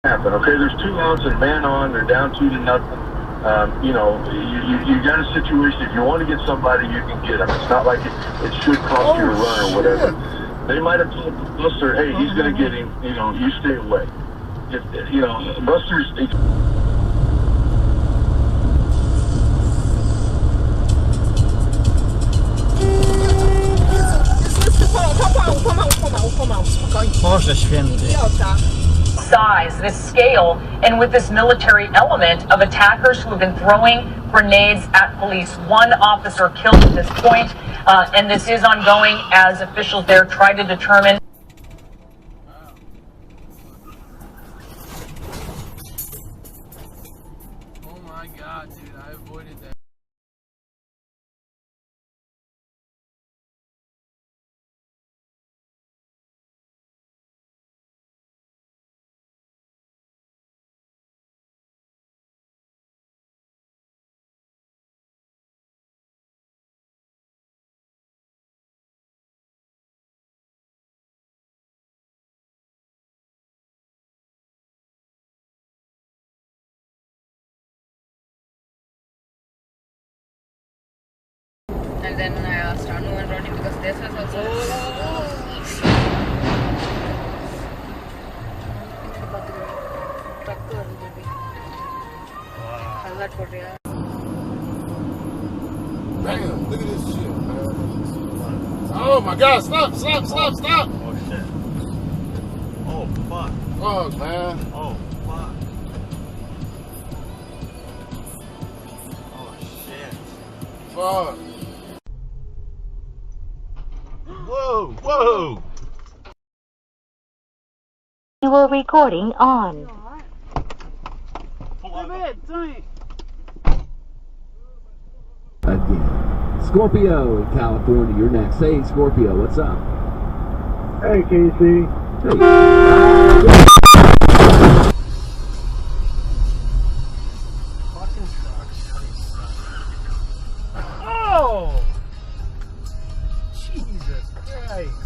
happen. Okay, there's 2 outs and man on. They're down 2 to nothing. You know, you got a situation. If you want to get somebody, you can get them. It's not like it should cost you a run or whatever. They might have told Buster, hey, he's going to get him. You know, you stay away. You know, Buster's. Boże święty. Size, this scale, and with this military element of attackers who have been throwing grenades at police. 1 officer killed at this point, and this is ongoing as officials there try to determine. Oh my God, dude, I avoided that. And then I asked Anu and Ronnie because this was also. Damn, look at this shit, man. Oh my God, stop. Oh shit. Oh fuck. Fuck, man. Oh fuck. Oh shit. Fuck. Whoa. You were recording on. Again. Scorpio in California, you're next. Hey, Scorpio, what's up? Hey, Casey. Hey. Fucking trucks. Oh! Jesus Christ.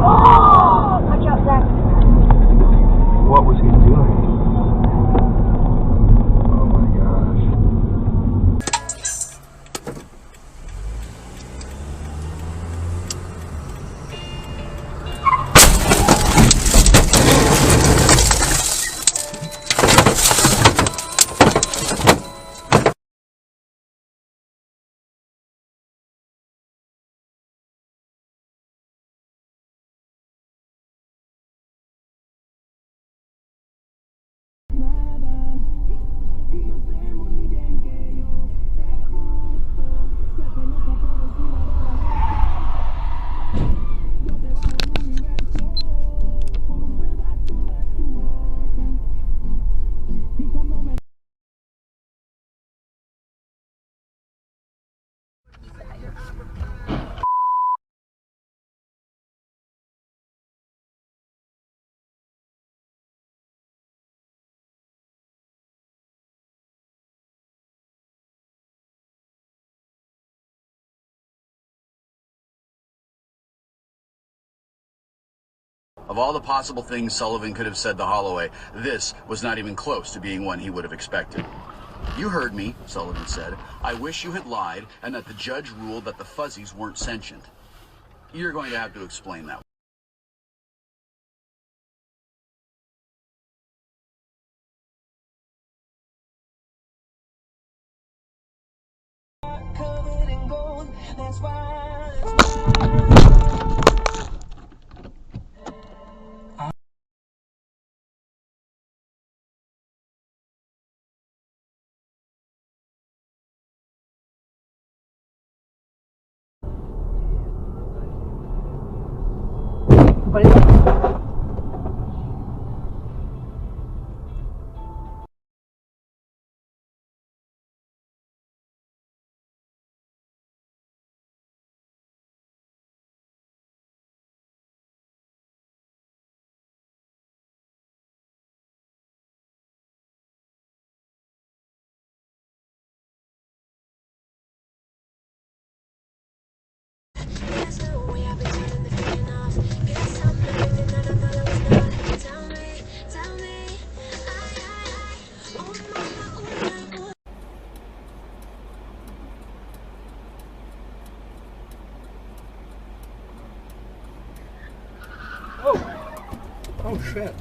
Oh! Watch out, Zach. What was he doing? Oh my gosh. Of all the possible things Sullivan could have said to Holloway, this was not even close to being one he would have expected. You heard me, Sullivan said. I wish you had lied and that the judge ruled that the fuzzies weren't sentient. You're going to have to explain that. Oh shit.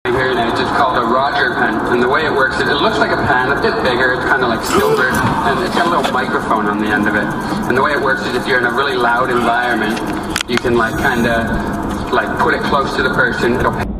Here, and it's just called a Roger pen, and the way it works is it looks like a pen, a bit bigger, it's kind of like silver, and it's got a little microphone on the end of it. And the way it works is if you're in a really loud environment, you can like kind of like put it close to the person, it'll